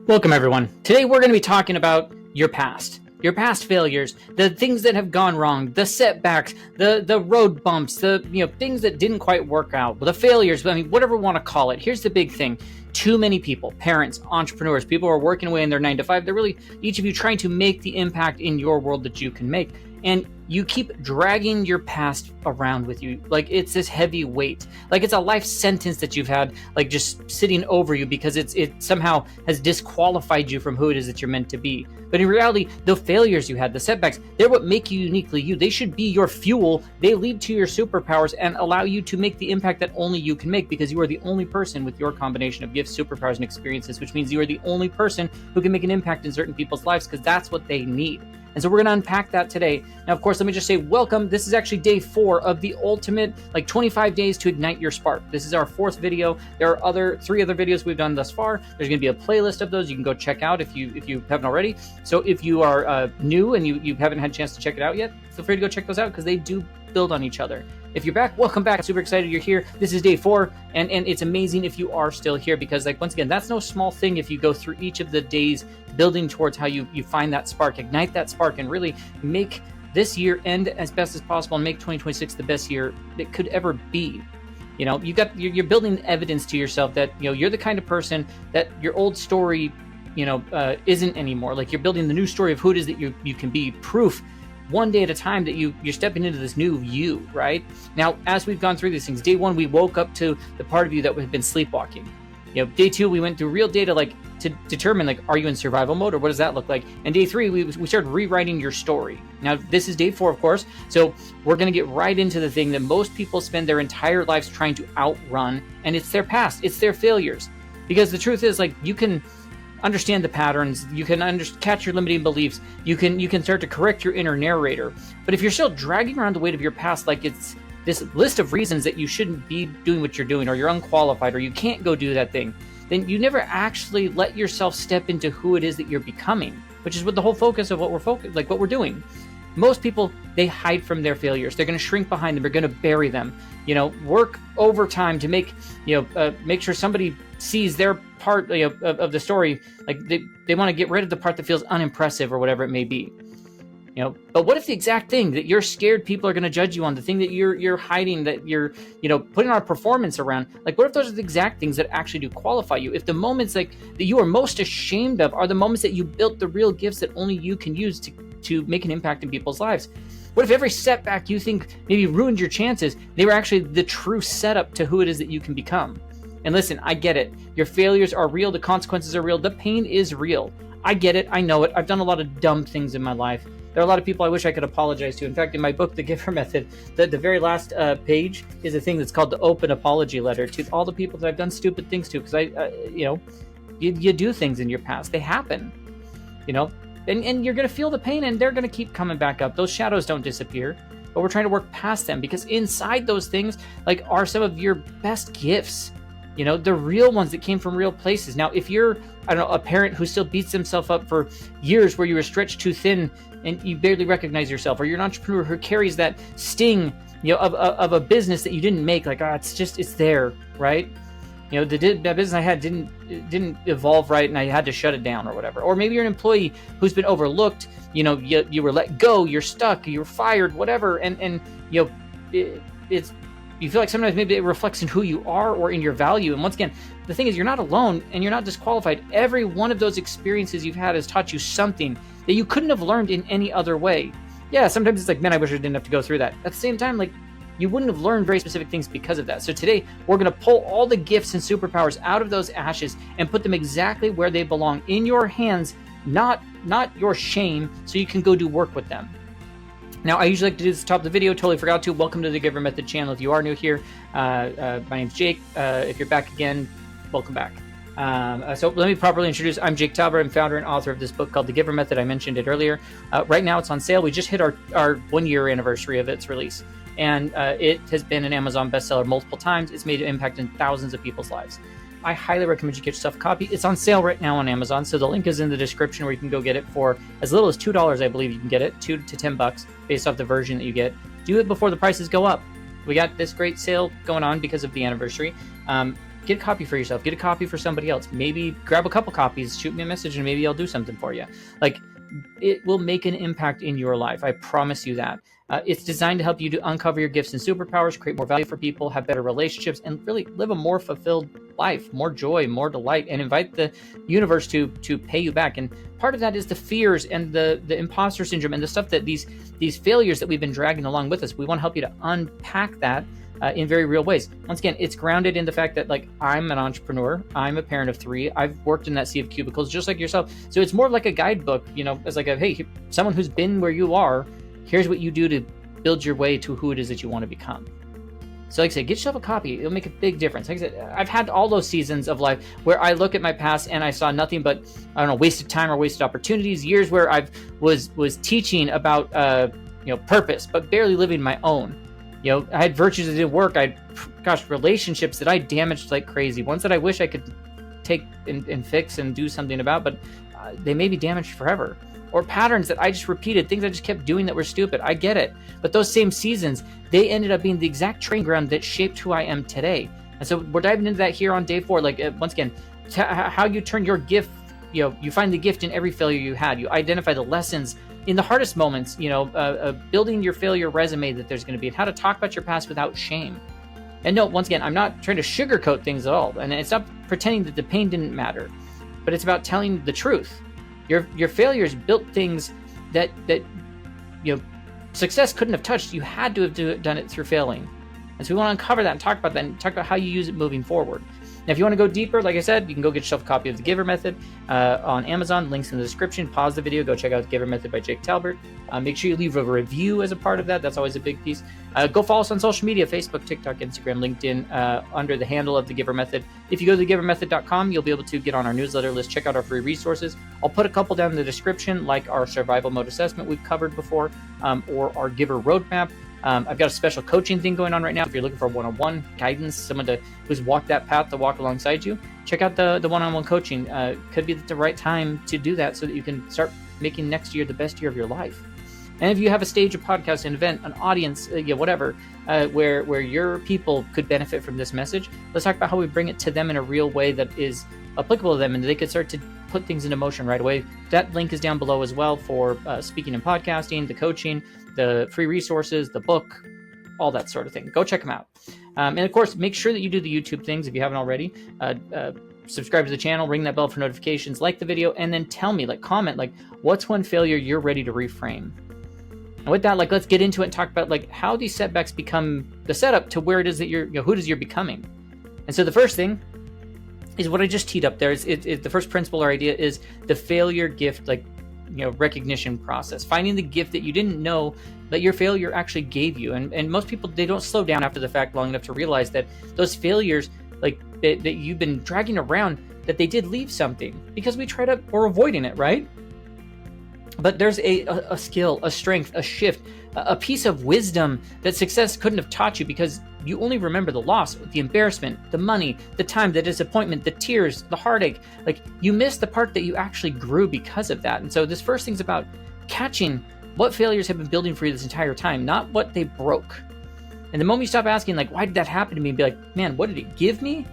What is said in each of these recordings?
Welcome, everyone. Today we're going to be talking about your past failures, the things that have gone wrong, the setbacks, the road bumps, the things that didn't quite work out, the failures. I mean, whatever we want to call it. Here's the big thing: too many people, parents, entrepreneurs, people who are working away in their 9 to 5. They're really, each of you, trying to make the impact in your world that you can make. And you keep dragging your past around with you like it's this heavy weight, like it's a life sentence that you've had, like just sitting over you because it somehow has disqualified you from who it is that you're meant to be. But in reality, the failures you had, the setbacks, they're what make you uniquely you. They should be your fuel. They lead to your superpowers and allow you to make the impact that only you can make, because you are the only person with your combination of gifts, superpowers, and experiences, which means you are the only person who can make an impact in certain people's lives, because that's what they need. And so we're going to unpack that today. Now, of course, let me just say welcome. This is actually day 4 of the ultimate, 25 days to ignite your spark. This is our 4th video. There are 3 other videos we've done thus far. There's going to be a playlist of those you can go check out if you haven't already. So if you are new and you haven't had a chance to check it out yet, feel free to go check those out because they do build on each other. If you're back, welcome back. Super excited you're here. This is day 4, and it's amazing if you are still here, because once again, that's no small thing if you go through each of the days building towards how you find that spark, ignite that spark, and really make this year end as best as possible and make 2026 the best year it could ever be. You're building evidence to yourself that you're the kind of person that your old story isn't anymore. Like, you're building the new story of who it is that you can be, proof one day at a time that you're stepping into this new you, right? Now, as we've gone through these things, day 1, we woke up to the part of you that had been sleepwalking. Day 2, we went through real data, to determine, are you in survival mode, or what does that look like? And day 3, we started rewriting your story. Now, this is day 4, of course, so we're going to get right into the thing that most people spend their entire lives trying to outrun, and it's their past, it's their failures. Because the truth is, you can understand the patterns, you can catch your limiting beliefs, you can start to correct your inner narrator. But if you're still dragging around the weight of your past like it's this list of reasons that you shouldn't be doing what you're doing, or you're unqualified, or you can't go do that thing, then you never actually let yourself step into who it is that you're becoming, which is what the whole focus of what we're doing. Most people, they hide from their failures. They're going to shrink behind them. They're going to bury them. Work overtime to make sure somebody sees their part of the story. They want to get rid of the part that feels unimpressive or whatever it may be. But what if the exact thing that you're scared people are going to judge you on, the thing that you're hiding, that you're putting our performance around, what if those are the exact things that actually do qualify you? If the moments that you are most ashamed of are the moments that you built the real gifts that only you can use to make an impact in people's lives? What if every setback you think maybe ruined your chances, they were actually the true setup to who it is that you can become? And listen, I get it. Your failures are real. The consequences are real. The pain is real. I get it. I know it. I've done a lot of dumb things in my life. There are a lot of people I wish I could apologize to. In fact, in my book, The Giver Method, the very last page is a thing that's called the open apology letter to all the people that I've done stupid things to. Because you do things in your past. They happen, and you're going to feel the pain, and they're going to keep coming back up. Those shadows don't disappear, but we're trying to work past them, because inside those things are some of your best gifts. The real ones that came from real places. Now, if you're, a parent who still beats himself up for years where you were stretched too thin and you barely recognize yourself, or you're an entrepreneur who carries that sting, of a business that you didn't make, it's there, right? The business I had didn't evolve right, and I had to shut it down or whatever. Or maybe you're an employee who's been overlooked. You were let go, you're stuck, you're fired, whatever, and it's. You feel like sometimes maybe it reflects in who you are or in your value. And once again, the thing is, you're not alone and you're not disqualified. Every one of those experiences you've had has taught you something that you couldn't have learned in any other way. Yeah, sometimes it's man, I wish I didn't have to go through that. At the same time, you wouldn't have learned very specific things because of that. So today, we're going to pull all the gifts and superpowers out of those ashes and put them exactly where they belong, in your hands, not your shame, so you can go do work with them. Now, I usually like to do this at the top of the video. Totally forgot to. Welcome to the Giver Method channel. If you are new here, my name's Jake. If you're back again, welcome back. So let me properly introduce. I'm Jake Tauber. I'm founder and author of this book called The Giver Method. I mentioned it earlier. Right now, it's on sale. We just hit our 1-year anniversary of its release. And it has been an Amazon bestseller multiple times. It's made an impact in thousands of people's lives. I highly recommend you get yourself a copy. It's on sale right now on Amazon, so the link is in the description where you can go get it for as little as $2, I believe you can get it, $2 to $10 based off the version that you get. Do it before the prices go up. We got this great sale going on because of the anniversary. get a copy for yourself, get a copy for somebody else, maybe grab a couple copies, shoot me a message, and maybe I'll do something for you. Like, it will make an impact in your life. I promise you that. It's designed to help you to uncover your gifts and superpowers, create more value for people, have better relationships, and really live a more fulfilled life, more joy, more delight, and invite the universe to pay you back. And part of that is the fears and the imposter syndrome and the stuff that these failures that we've been dragging along with us. We want to help you to unpack that in very real ways. Once again, it's grounded in the fact that, like, I'm an entrepreneur, I'm a parent of 3, I've worked in that sea of cubicles just like yourself. So it's more like a guidebook, as like hey, someone who's been where you are, here's what you do to build your way to who it is that you want to become. So like I said, get yourself a copy. It'll make a big difference. Like I said, I've had all those seasons of life where I look at my past and I saw nothing but, I don't know, wasted time or wasted opportunities, years where I was teaching about, purpose, but barely living my own. I had virtues that didn't work. I had, relationships that I damaged like crazy. Ones that I wish I could take and fix and do something about, but they may be damaged forever. Or patterns that I just repeated, things I just kept doing that were stupid. I get it. But those same seasons, they ended up being the exact training ground that shaped who I am today. And so we're diving into that here on day 4. Like, once again, how you turn your gift, you find the gift in every failure you had. You identify the lessons in the hardest moments, building your failure resume that there's going to be, and how to talk about your past without shame. And no, once again, I'm not trying to sugarcoat things at all. And it's not pretending that the pain didn't matter, but it's about telling the truth. Your failures built things that success couldn't have touched. You had to have done it through failing. And so we want to uncover that and talk about that and talk about how you use it moving forward. Now, if you want to go deeper, like I said, you can go get yourself a copy of The Giver Method on Amazon. Links in the description. Pause the video. Go check out The Giver Method by Jake Talbert. Make sure you leave a review as a part of that. That's always a big piece. Go follow us on social media, Facebook, TikTok, Instagram, LinkedIn, under the handle of The Giver Method. If you go to thegivermethod.com, you'll be able to get on our newsletter list, check out our free resources. I'll put a couple down in the description, like our survival mode assessment we've covered before, or our Giver Roadmap. I've got a special coaching thing going on right now. If you're looking for one-on-one guidance, someone who's walked that path to walk alongside you, check out the one-on-one coaching. Could be the right time to do that so that you can start making next year the best year of your life. And if you have a stage, a podcast, an event, an audience, whatever, where your people could benefit from this message, let's talk about how we bring it to them in a real way that is applicable to them and they could start to put things into motion right away. That link is down below as well for speaking and podcasting, the coaching, the free resources, the book, all that sort of thing. Go check them out. And of course, make sure that you do the YouTube things if you haven't already. Subscribe to the channel, ring that bell for notifications, like the video, and then tell me, comment, what's one failure you're ready to reframe? And with that, let's get into it and talk about how these setbacks become the setup to where it is that who it is you're becoming. And so the first thing is what I just teed up there. Is the first principle or idea is the failure gift, recognition process. Finding the gift that you didn't know that your failure actually gave you. And most people, they don't slow down after the fact long enough to realize that those failures, that you've been dragging around, that they did leave something, because we're avoiding it, right? But there's a skill, a strength, a shift, a piece of wisdom that success couldn't have taught you, because you only remember the loss, the embarrassment, the money, the time, the disappointment, the tears, the heartache. You miss the part that you actually grew because of that. And so this first thing's about catching what failures have been building for you this entire time, not what they broke. And the moment you stop asking, why did that happen to me? And be like, man, what did it give me?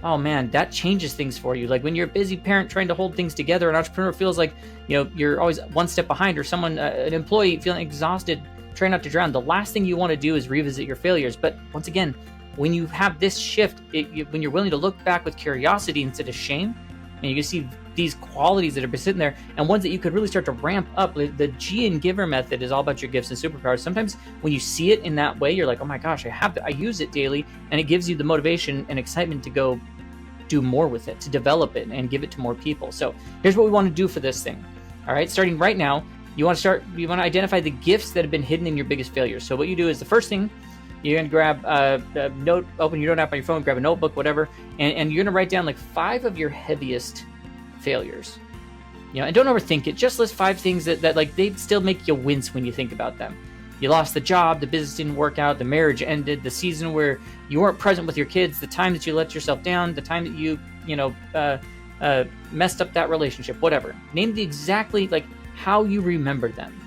Oh man, that changes things for you. When you're a busy parent trying to hold things together, an entrepreneur feels like, you're always one step behind, or someone, an employee feeling exhausted, trying not to drown. The last thing you want to do is revisit your failures. But once again, when you have this shift, when you're willing to look back with curiosity instead of shame, and you can see these qualities that have been sitting there, and ones that you could really start to ramp up. The G in Giver Method is all about your gifts and superpowers. Sometimes when you see it in that way, you're like, oh my gosh, I use it daily, and it gives you the motivation and excitement to go do more with it, to develop it and give it to more people. So here's what we want to do for this thing. All right, starting right now, you want to identify the gifts that have been hidden in your biggest failures. So what you do is, the first thing, you're going to grab a note, open your note app on your phone, grab a notebook, whatever, and you're going to write down 5 of your heaviest failures. And don't overthink it. Just list 5 things that they still make you wince when you think about them. You lost the job, the business didn't work out, the marriage ended, the season where you weren't present with your kids, the time that you let yourself down, the time that you messed up that relationship, whatever. Name exactly how you remember them.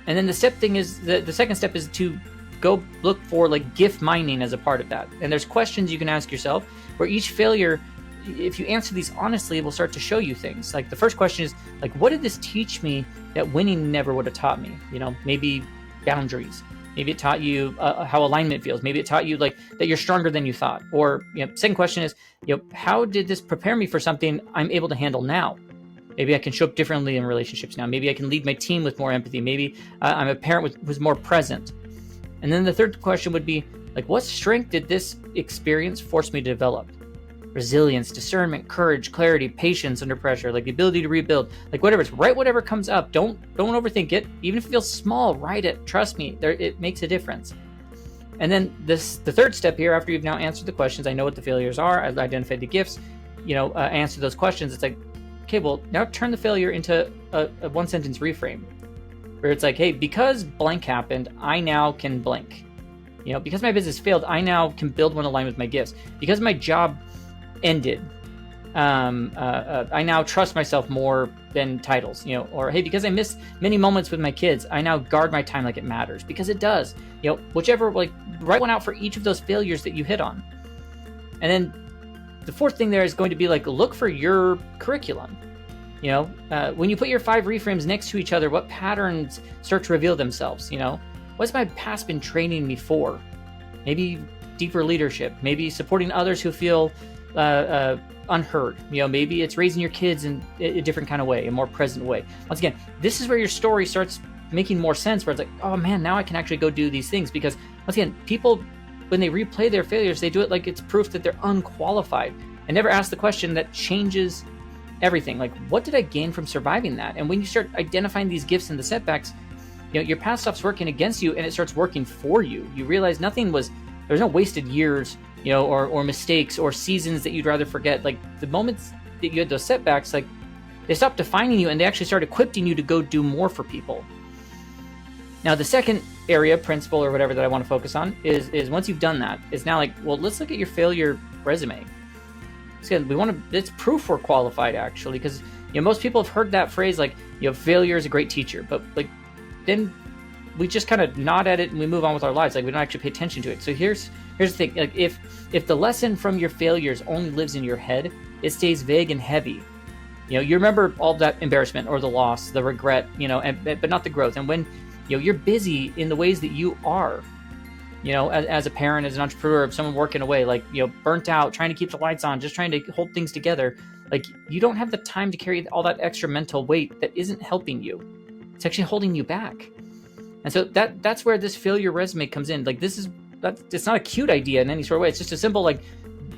And then the second step is to go look for like gift mining as a part of that. And there's questions you can ask yourself where each failure, if you answer these honestly, it will start to show you things. Like the first question is like, what did this teach me that winning never would have taught me? Maybe boundaries. Maybe it taught you how alignment feels. Maybe it taught you like that you're stronger than you thought. Or second question is, how did this prepare me for something I'm able to handle now? Maybe I can show up differently in relationships now. Maybe I can lead my team with more empathy. Maybe I'm a parent who's more present. And then the third question would be like, what strength did this experience force me to develop? Resilience, discernment, courage, clarity, patience under pressure, like the ability to rebuild, like whatever. It's write whatever comes up. Don't overthink it. Even if it feels small, write it. Trust me, it makes a difference. And then the third step here, after you've now answered the questions, I know what the failures are, I've identified the gifts, answer those questions. It's like, okay, well, now turn the failure into a one sentence reframe where it's like, hey, because blank happened, I now can blank. Because my business failed, I now can build one aligned with my gifts. Because my job ended, I now trust myself more than titles, or hey, because I missed many moments with my kids, I now guard my time like it matters, because it does. Whichever, like, write one out for each of those failures that you hit on. And then the fourth thing there is going to be like, look for your curriculum. When you put your 5 reframes next to each other, what patterns start to reveal themselves? What's my past been training me for? Maybe deeper leadership, maybe supporting others who feel unheard. Maybe it's raising your kids in a different kind of way, a more present way. Once again, this is where your story starts making more sense, where it's like, oh man, now I can actually go do these things. Because once again, people, when they replay their failures, they do it like it's proof that they're unqualified and never ask the question that changes everything. Like, what did I gain from surviving that? And when you start identifying these gifts and the setbacks, your past stops working against you and it starts working for you. You realize there's no wasted years, or mistakes or seasons that you'd rather forget. Like the moments that you had those setbacks, like they stopped defining you and they actually started equipping you to go do more for people. Now, the second area, principle or whatever that I want to focus on is once you've done that, is now like, well, let's look at your failure resume. It's proof we're qualified, actually, because most people have heard that phrase like, failure is a great teacher, but like then we just kind of nod at it and we move on with our lives. Like we don't actually pay attention to it. So here's the thing. Like if the lesson from your failures only lives in your head, it stays vague and heavy. You remember all that embarrassment or the loss, the regret, but not the growth. And when you're busy in the ways that you are, as a parent, as an entrepreneur, someone working away, like burnt out, trying to keep the lights on, just trying to hold things together, like you don't have the time to carry all that extra mental weight that isn't helping you. It's actually holding you back. And so that's where this failure resume comes in. Like it's not a cute idea in any sort of way. It's just a simple like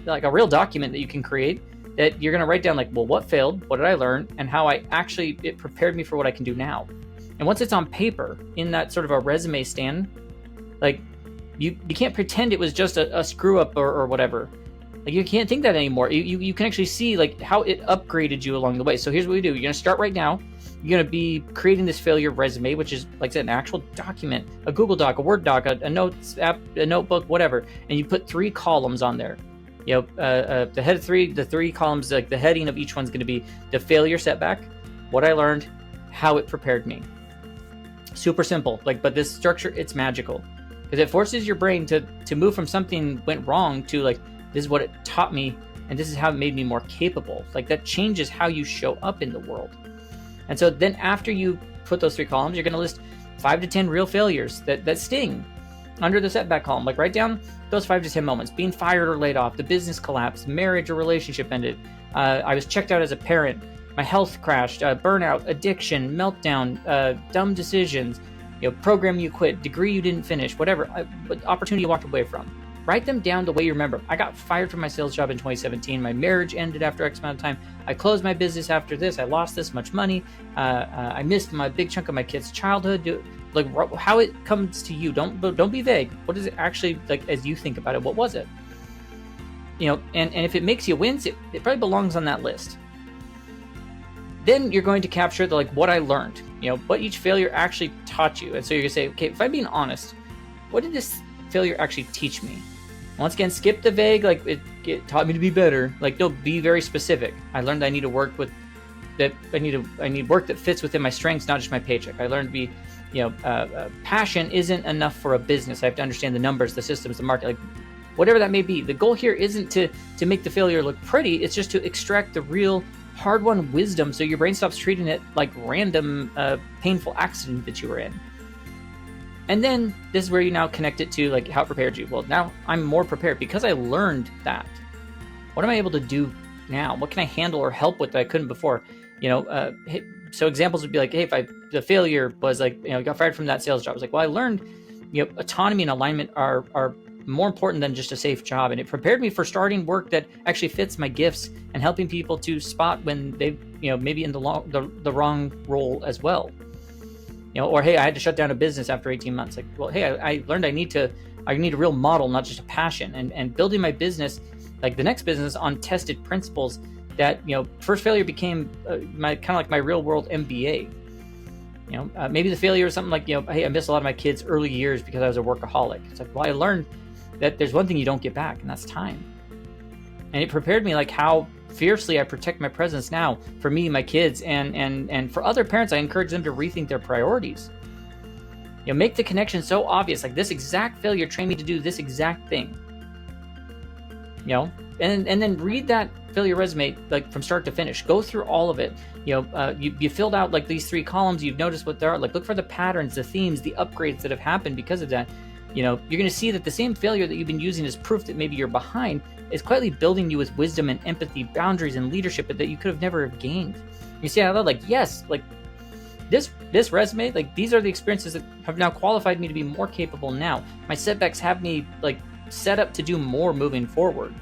a real document that you can create that you're going to write down like, well, what failed? What did I learn? And how it prepared me for what I can do now. And once it's on paper in that sort of a resume stand, like you can't pretend it was just a screw up or whatever. Like you can't think that anymore. You can actually see like how it upgraded you along the way. So here's what we do. You're going to start right now. You're going to be creating this failure resume, which is, like I said, an actual document, a Google Doc, a Word doc, a notes app, a notebook, whatever. And you put 3 columns on there. The head of 3, the 3 columns, like the heading of each one's going to be the failure setback, what I learned, how it prepared me. Super simple, but this structure, it's magical because it forces your brain to move from something went wrong to like, this is what it taught me and this is how it made me more capable. Like that changes how you show up in the world. And so then after you put those 3 columns, you're going to list 5 to 10 real failures that sting under the setback column. Like write down those 5 to 10 moments: being fired or laid off, the business collapsed, marriage or relationship ended, I was checked out as a parent, my health crashed, burnout, addiction, meltdown, dumb decisions, program you quit, degree you didn't finish, whatever, opportunity you walked away from. Write them down the way you remember. I got fired from my sales job in 2017. My marriage ended after X amount of time. I closed my business after this. I lost this much money. I missed my big chunk of my kid's childhood. Like how it comes to you. Don't be vague. What is it actually like as you think about it? What was it? And if it makes you wince, it probably belongs on that list. Then you're going to capture the what I learned. What each failure actually taught you. And so you're gonna say, okay, if I'm being honest, what did this failure actually teach me? Once again, skip the vague, like it taught me to be better. Like, no, be very specific. I learned I need to work with that. I need work that fits within my strengths, not just my paycheck. I learned to be passion isn't enough for a business. I have to understand the numbers, the systems, the market, like whatever that may be. The goal here isn't to make the failure look pretty. It's just to extract the real hard-won wisdom so your brain stops treating it like random painful accident that you were in. And then this is where you now connect it to like how it prepared you. Well, now I'm more prepared because I learned that. What am I able to do now? What can I handle or help with that I couldn't before? So examples would be like, hey, the failure was like, got fired from that sales job. I was like, well, I learned, autonomy and alignment are more important than just a safe job. And it prepared me for starting work that actually fits my gifts and helping people to spot when they, maybe in the wrong role as well. Or, hey, I had to shut down a business after 18 months. Like, well, hey, I learned I need a real model, not just a passion, and building my business, like the next business, on tested principles that, first failure became my kind of like my real world MBA. Maybe the failure was something like, hey, I missed a lot of my kids' early years because I was a workaholic. It's like, well, I learned that there's one thing you don't get back, and that's time. And it prepared me like how fiercely I protect my presence now for me, my kids, and for other parents. I encourage them to rethink their priorities. Make the connection so obvious, like this exact failure trained me to do this exact thing. And then read that failure resume like from start to finish. Go through all of it. You filled out like these 3 columns. You've noticed what they are. Like look for the patterns, the themes, the upgrades that have happened because of that. You're going to see that the same failure that you've been using as proof that maybe you're behind is quietly building you with wisdom and empathy, boundaries and leadership that you could have never have gained. You see out loud, like, yes, like this resume, like these are the experiences that have now qualified me to be more capable now. My setbacks have me like set up to do more moving forward.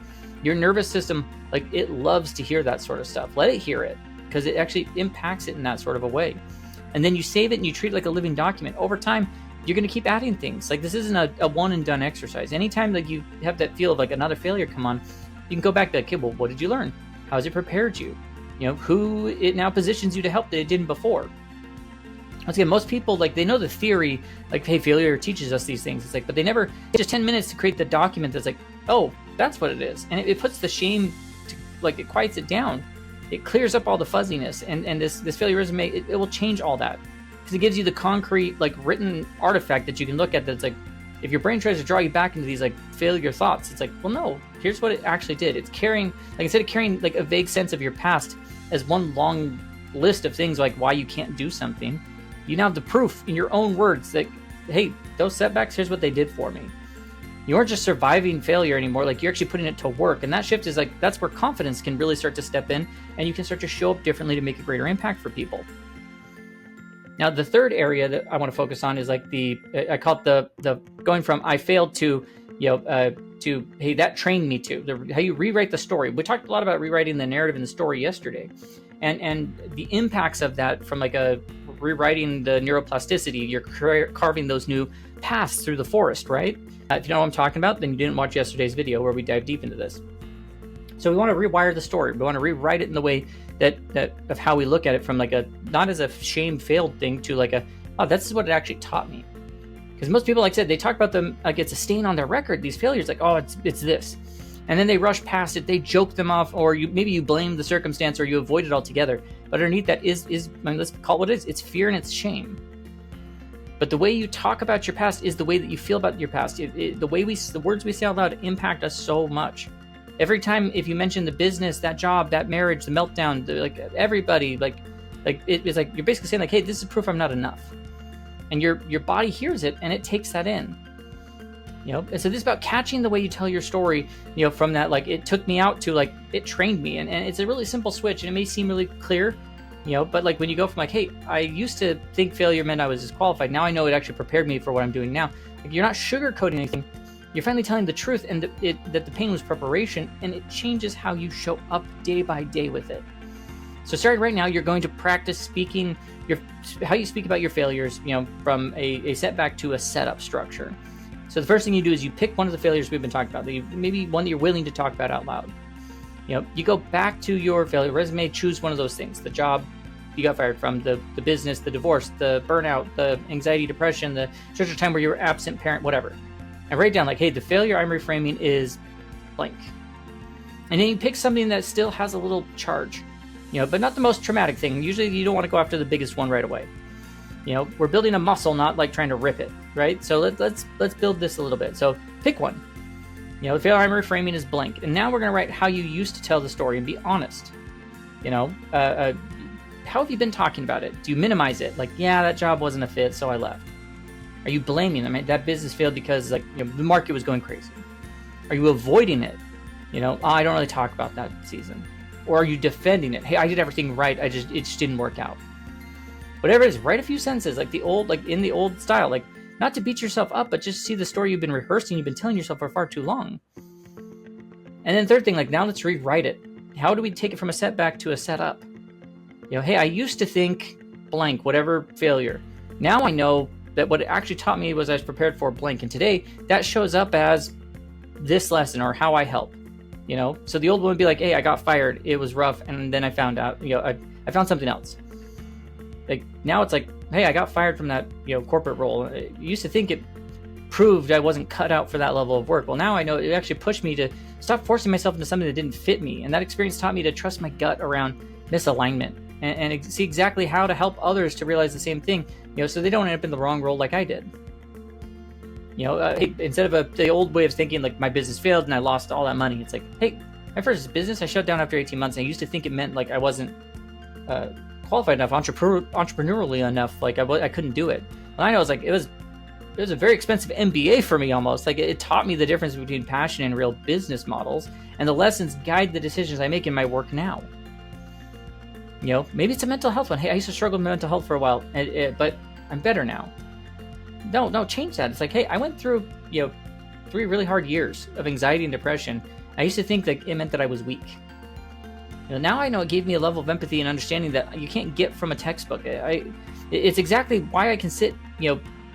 Your nervous system, like it loves to hear that sort of stuff. Let it hear it because it actually impacts it in that sort of a way. And then you save it and you treat it like a living document. Over time, you're going to keep adding things. Like this isn't a one and done exercise. Anytime like you have that feel of like another failure come on, you can go back to like, okay, well, what did you learn? How has it prepared you? Who it now positions you to help that it didn't before. Once again, most people, like they know the theory, like, hey, failure teaches us these things. It's like, but they never, just 10 minutes to create the document that's like, oh, that's what it is. And it puts the shame, like it quiets it down. It clears up all the fuzziness. And this failure resume, it will change all that. Because it gives you the concrete, like written artifact that you can look at that's like, if your brain tries to draw you back into these like failure thoughts, it's like, well, no, here's what it actually did. It's carrying, like instead of carrying like a vague sense of your past as one long list of things like why you can't do something, you now have the proof in your own words that, hey, those setbacks, here's what they did for me. You aren't just surviving failure anymore, like you're actually putting it to work. And that shift is like, that's where confidence can really start to step in and you can start to show up differently to make a greater impact for people. Now, the third area that I want to focus on is like I call it the going from I failed to, to, hey, that trained me to, how you rewrite the story. We talked a lot about rewriting the narrative in the story yesterday. And the impacts of that from like rewriting the neuroplasticity, you're carving those new paths through the forest, right? If you know what I'm talking about, then you didn't watch yesterday's video where we dive deep into this. So we want to rewire the story. We want to rewrite it in the way that of how we look at it from like not as a shame failed thing to like oh, this is what it actually taught me. Because most people, like I said, they talk about them like it's a stain on their record, these failures, like, oh, it's this. And then they rush past it, they joke them off, or maybe you blame the circumstance or you avoid it altogether. But underneath that is I mean, let's call it what it is. It's fear and it's shame. But the way you talk about your past is the way that you feel about your past. The words we say out loud impact us so much. Every time, if you mention the business, that job, that marriage, the meltdown, like everybody, like it's like you're basically saying like, hey, this is proof I'm not enough, and your body hears it and it takes that in. And so this is about catching the way you tell your story. From that like it took me out to like it trained me, and it's a really simple switch, and it may seem really clear. But like when you go from like, hey, I used to think failure meant I was disqualified. Now I know it actually prepared me for what I'm doing now. Like, you're not sugarcoating anything. You're finally telling the truth, and that the pain was preparation, and it changes how you show up day by day with it. So starting right now, you're going to practice speaking how you speak about your failures, from a setback to a setup structure. So the first thing you do is you pick one of the failures we've been talking about, maybe one that you're willing to talk about out loud. You go back to your failure resume, choose one of those things: the job you got fired from, the business, the divorce, the burnout, the anxiety, depression, the stretch of time where you were absent parent, whatever. And write down like, hey, the failure I'm reframing is blank. And then you pick something that still has a little charge, but not the most traumatic thing. Usually you don't want to go after the biggest one right away. We're building a muscle, not like trying to rip it, right? So let's build this a little bit. So pick one. The failure I'm reframing is blank. And now we're going to write how you used to tell the story and be honest. How have you been talking about it? Do you minimize it? Like, yeah, that job wasn't a fit, so I left. Are you blaming them? That business failed because the market was going crazy. Are you avoiding it? I don't really talk about that season. Or are you defending it? Hey, I did everything right. It just didn't work out. Whatever it is, write a few sentences like in the old style, like not to beat yourself up, but just see the story you've been rehearsing, you've been telling yourself for far too long. And then third thing, now let's rewrite it. How do we take it from a setback to a setup? Hey, I used to think blank, whatever failure. Now I know that what it actually taught me was I was prepared for blank. And today that shows up as this lesson or how I help. So the old one would be like, hey, I got fired. It was rough. And then I found out, I found something else. Like now it's like, hey, I got fired from that, corporate role. I used to think it proved I wasn't cut out for that level of work. Well, now I know it actually pushed me to stop forcing myself into something that didn't fit me. And that experience taught me to trust my gut around misalignment and see exactly how to help others to realize the same thing, so they don't end up in the wrong role like I did. Instead of the old way of thinking, like my business failed and I lost all that money. It's like, hey, my first business I shut down after 18 months. And I used to think it meant like I wasn't qualified enough, entrepreneurially enough. Like I couldn't do it. And I know it was a very expensive MBA for me almost. Like it taught me the difference between passion and real business models, and the lessons guide the decisions I make in my work now. Maybe it's a mental health one. Hey, I used to struggle with mental health for a while, but I'm better now. No, change that. It's like, hey, I went through 3 really hard years of anxiety and depression. I used to think that it meant that I was weak. Now I know it gave me a level of empathy and understanding that you can't get from a textbook. It's exactly why I can sit,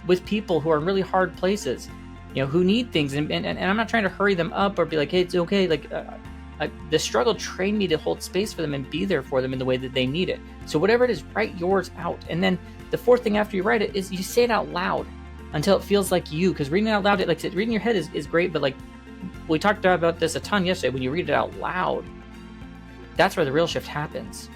with people who are in really hard places, who need things, and I'm not trying to hurry them up or be like, hey, it's okay. Like the struggle trained me to hold space for them and be there for them in the way that they need it. So whatever it is, write yours out. And then the fourth thing after you write it is you say it out loud until it feels like you. Because reading it out loud, reading your head is great, but like we talked about this a ton yesterday. When you read it out loud, that's where the real shift happens.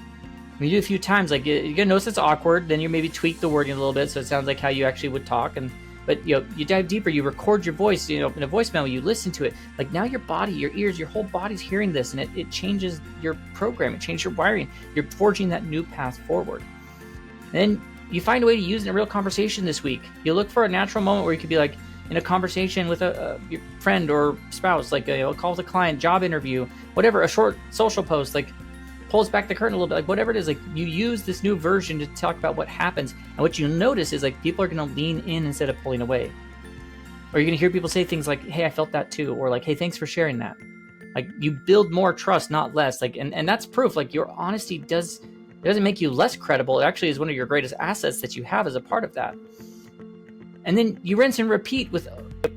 When you do it a few times, like you're gonna notice it's awkward, then you maybe tweak the wording a little bit so it sounds like how you actually would talk. But you dive deeper, you record your voice, in a voice memo, you listen to it. Like now your body, your ears, your whole body's hearing this, and it changes your program, it changes your wiring. You're forging that new path forward. And then you find a way to use it in a real conversation this week. You look for a natural moment where you could be like in a conversation with your friend or spouse, like a call with a client, job interview, whatever, a short social post, like pulls back the curtain a little bit, like whatever it is, like you use this new version to talk about what happens. And what you'll notice is like people are going to lean in instead of pulling away. Or you're going to hear people say things like, hey, I felt that too. Or like, hey, thanks for sharing that. Like you build more trust, not less. Like, and that's proof. Like your honesty doesn't make you less credible. It actually is one of your greatest assets that you have as a part of that. And then you rinse and repeat with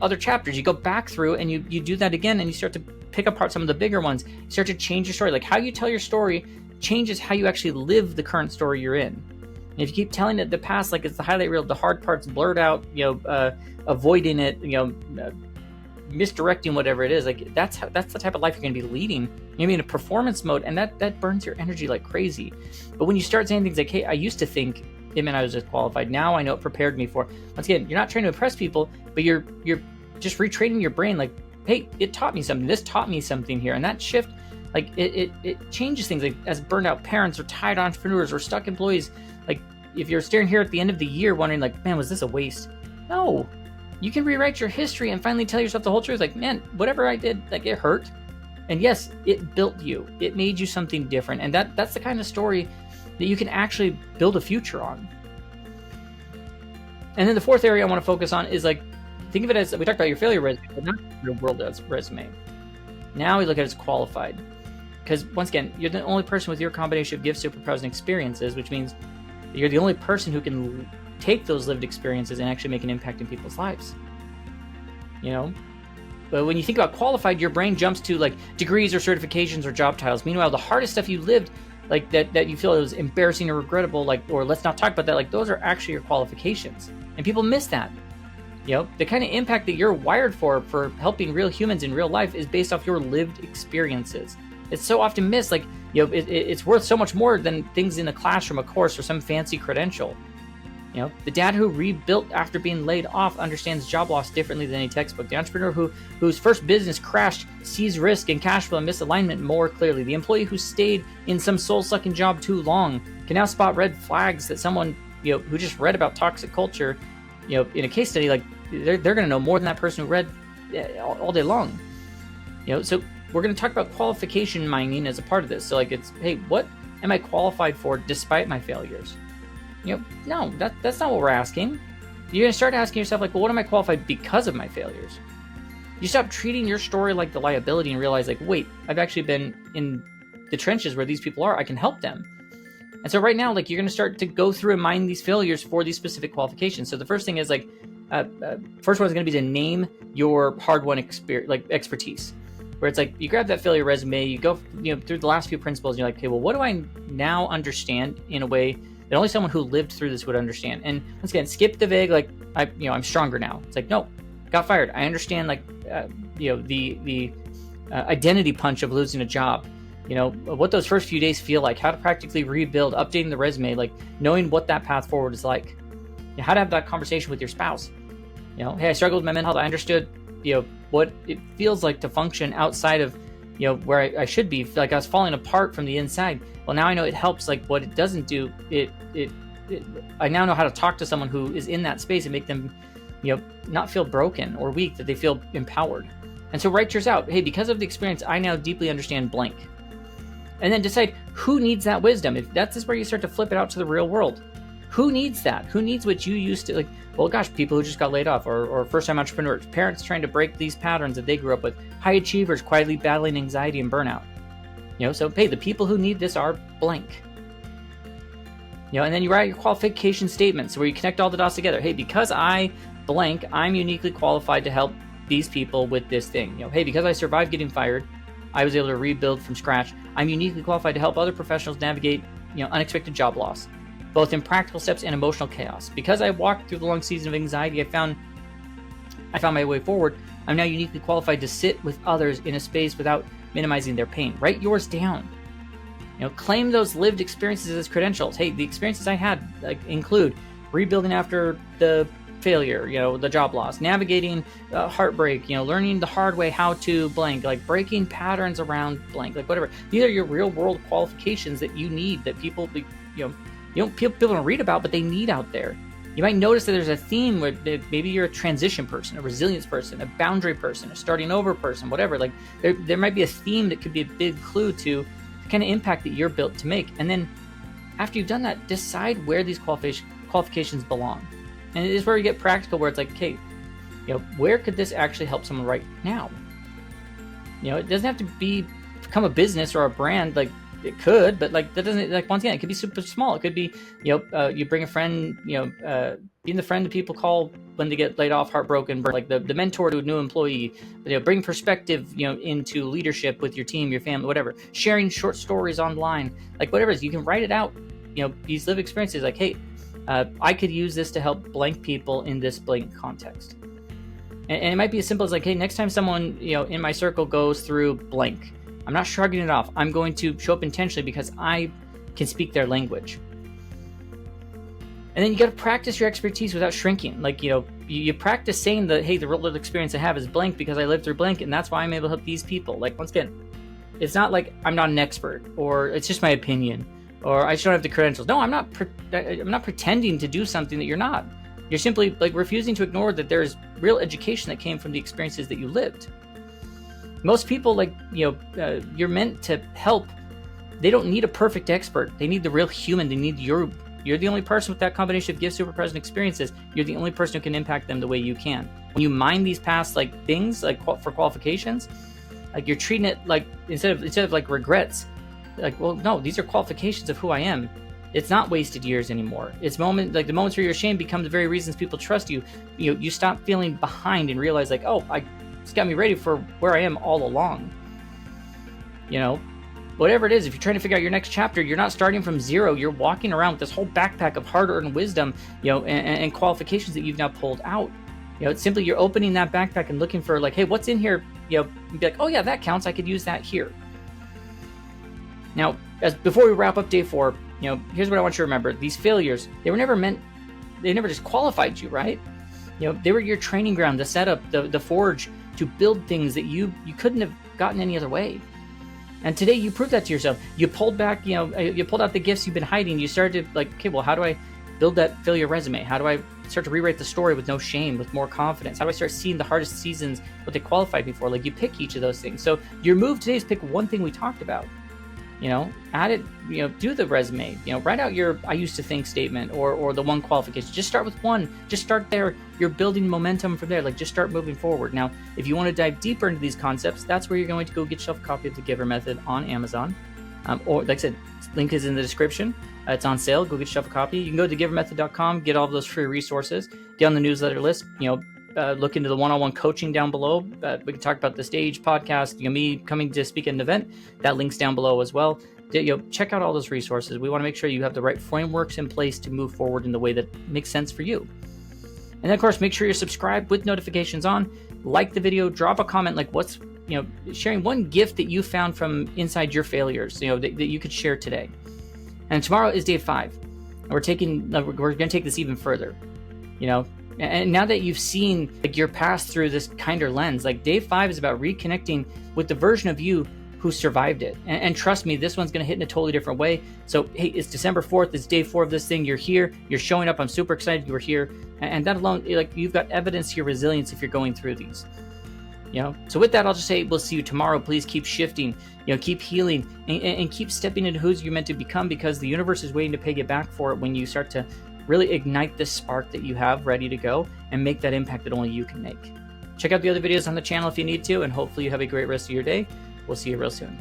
other chapters. You go back through and you do that again, and you start to pick apart some of the bigger ones. You start to change your story. Like how you tell your story changes how you actually live the current story you're in. And if you keep telling it the past like it's the highlight reel, the hard parts blurred out, avoiding it, misdirecting whatever it is, like that's the type of life you're going to be leading. You're going to be in a performance mode, and that burns your energy like crazy. But when you start saying things like, hey, I used to think it meant I was disqualified, now I know it prepared me for. Once again, you're not trying to impress people, but you're just retraining your brain. Like, hey, it taught me something. This taught me something here, and that shift, like it changes things. Like as burned out parents or tired entrepreneurs or stuck employees, like if you're staring here at the end of the year wondering like, man, was this a waste? No, you can rewrite your history and finally tell yourself the whole truth. Like, man, whatever I did, like it hurt, and yes, it built you. It made you something different, and that's the kind of story that you can actually build a future on. And then the fourth area I want to focus on is like, think of it as, we talked about your failure resume, but not real world resume. Now we look at it as qualified. Because once again, you're the only person with your combination of gifts, superpowers, and experiences, which means you're the only person who can take those lived experiences and actually make an impact in people's lives. But when you think about qualified, your brain jumps to like degrees or certifications or job titles. Meanwhile, the hardest stuff you lived, like that you feel it was embarrassing or regrettable, like, or let's not talk about that, like those are actually your qualifications. And people miss that. The kind of impact that you're wired for helping real humans in real life is based off your lived experiences. It's so often missed. Like, it's worth so much more than things in a classroom, a course, or some fancy credential. The dad who rebuilt after being laid off understands job loss differently than any textbook. The entrepreneur whose first business crashed sees risk and cash flow and misalignment more clearly. The employee who stayed in some soul-sucking job too long can now spot red flags that someone who just read about toxic culture, in a case study, like they're going to know more than that person who read all day long. So we're going to talk about qualification mining as a part of this. So like it's, hey, what am I qualified for despite my failures? No, that's not what we're asking. You're going to start asking yourself, like, well, what am I qualified because of my failures? You stop treating your story like the liability and realize, like, wait, I've actually been in the trenches where these people are. I can help them. And so right now, like, you're going to start to go through and mine these failures for these specific qualifications. So the first thing is, like, first one is going to be to name your hard-won expertise. Where it's like, you grab that failure resume, you go through the last few principles, and you're like, okay, well, what do I now understand in a way that only someone who lived through this would understand? And once again, skip the vague, like, I'm stronger now. It's like, no, got fired. I understand, like, the identity punch of losing a job. What those first few days feel like, how to practically rebuild, updating the resume, like knowing what that path forward is like. How to have that conversation with your spouse. Hey, I struggled with my mental health. I understood, what it feels like to function outside of, where I should be. Like I was falling apart from the inside. Well, now I know it helps. Like what it doesn't do, I now know how to talk to someone who is in that space and make them, not feel broken or weak, that they feel empowered. And so write yours out. Hey, because of the experience, I now deeply understand blank. And then decide who needs that wisdom. If that's where you start to flip it out to the real world. Who needs that? Who needs what you used to, like, well, gosh, people who just got laid off, or first-time entrepreneurs, parents trying to break these patterns that they grew up with, high achievers quietly battling anxiety and burnout. So, hey, the people who need this are blank. And then you write your qualification statements where you connect all the dots together. Hey, because I blank, I'm uniquely qualified to help these people with this thing. Hey, because I survived getting fired, I was able to rebuild from scratch. I'm uniquely qualified to help other professionals navigate, unexpected job loss, both in practical steps and emotional chaos. Because I walked through the long season of anxiety, I found my way forward. I'm now uniquely qualified to sit with others in a space without minimizing their pain. Write yours down. Claim those lived experiences as credentials. Hey, the experiences I had include rebuilding after the failure, the job loss, navigating heartbreak, learning the hard way how to blank, like breaking patterns around blank, like whatever. These are your real world qualifications that you need, that people, people don't read about, but they need out there. You might notice that there's a theme where maybe you're a transition person, a resilience person, a boundary person, a starting over person, whatever. Like there might be a theme that could be a big clue to the kind of impact that you're built to make. And then after you've done that, decide where these qualifications belong. And it is where you get practical, where it's like, okay, where could this actually help someone right now? It doesn't have to become a business or a brand. Like it could, but like that doesn't, like, once again, it could be super small. It could be, you bring a friend, being the friend that people call when they get laid off, heartbroken, like the mentor to a new employee, bring perspective, into leadership with your team, your family, whatever, sharing short stories online, like whatever it is, you can write it out, these live experiences, like, hey, I could use this to help blank people in this blank context. And it might be as simple as like, hey, next time someone, in my circle goes through blank, I'm not shrugging it off. I'm going to show up intentionally because I can speak their language. And then you got to practice your expertise without shrinking. Like, you practice saying that, hey, the real world experience I have is blank because I lived through blank, and that's why I'm able to help these people. Like, once again, it's not like I'm not an expert, or it's just my opinion, or I just don't have the credentials. No, I'm not pretending to do something that you're not. You're simply like refusing to ignore that there's real education that came from the experiences that you lived. Most people, like, you're meant to help. They don't need a perfect expert. They need the real human. They need you're the only person with that combination of gifts, super present experiences. You're the only person who can impact them the way you can. When you mine these past things for qualifications, like you're treating it like instead of like regrets, like, well, no, these are qualifications of who I am. It's not wasted years anymore. It's the moments where you're ashamed become the very reasons people trust you. You stop feeling behind and realize like, oh, it's got me ready for where I am all along. Whatever it is, if you're trying to figure out your next chapter, you're not starting from zero. You're walking around with this whole backpack of hard-earned wisdom, and qualifications that you've now pulled out. It's simply you're opening that backpack and looking for like, hey, what's in here? And be like, oh yeah, that counts. I could use that here. Now, before we wrap up day 4, here's what I want you to remember. These failures, they were never meant they never just qualified you, right? They were your training ground, the setup, the forge to build things that you couldn't have gotten any other way. And today you proved that to yourself. You pulled back, you pulled out the gifts you've been hiding. You started to okay, well, how do I build that failure resume? How do I start to rewrite the story with no shame, with more confidence? How do I start seeing the hardest seasons, what they qualified me for? You pick each of those things. So your move today is pick one thing we talked about. Add it, do the resume, write out your I used to think statement or the one qualification. Just start with one. Just start there. You're building momentum from there. Just start moving forward. Now, if you want to dive deeper into these concepts, that's where you're going to go get yourself a copy of the Giver Method on Amazon. Or like I said, link is in the description. It's on sale. Go get yourself a copy. You can go to givermethod.com, get all of those free resources, get on the newsletter list, look into the one-on-one coaching down below. We can talk about the stage podcast, me coming to speak at an event. That link's down below as well. Check out all those resources. We want to make sure you have the right frameworks in place to move forward in the way that makes sense for you. And then, of course, make sure you're subscribed with notifications on. Like the video, drop a comment what's, sharing one gift that you found from inside your failures, that you could share today. And tomorrow is day 5. And we're going to take this even further, And now that you've seen your past through this kinder lens, day 5 is about reconnecting with the version of you who survived it. And trust me, this one's going to hit in a totally different way. So, hey, it's December 4th. It's day 4 of this thing. You're here. You're showing up. I'm super excited you were here. And that alone, you've got evidence to your resilience if you're going through these. So with that, I'll just say we'll see you tomorrow. Please keep shifting, keep healing, and keep stepping into who you're meant to become, because the universe is waiting to pay you back for it when you start to really ignite this spark that you have ready to go and make that impact that only you can make. Check out the other videos on the channel if you need to, and hopefully you have a great rest of your day. We'll see you real soon.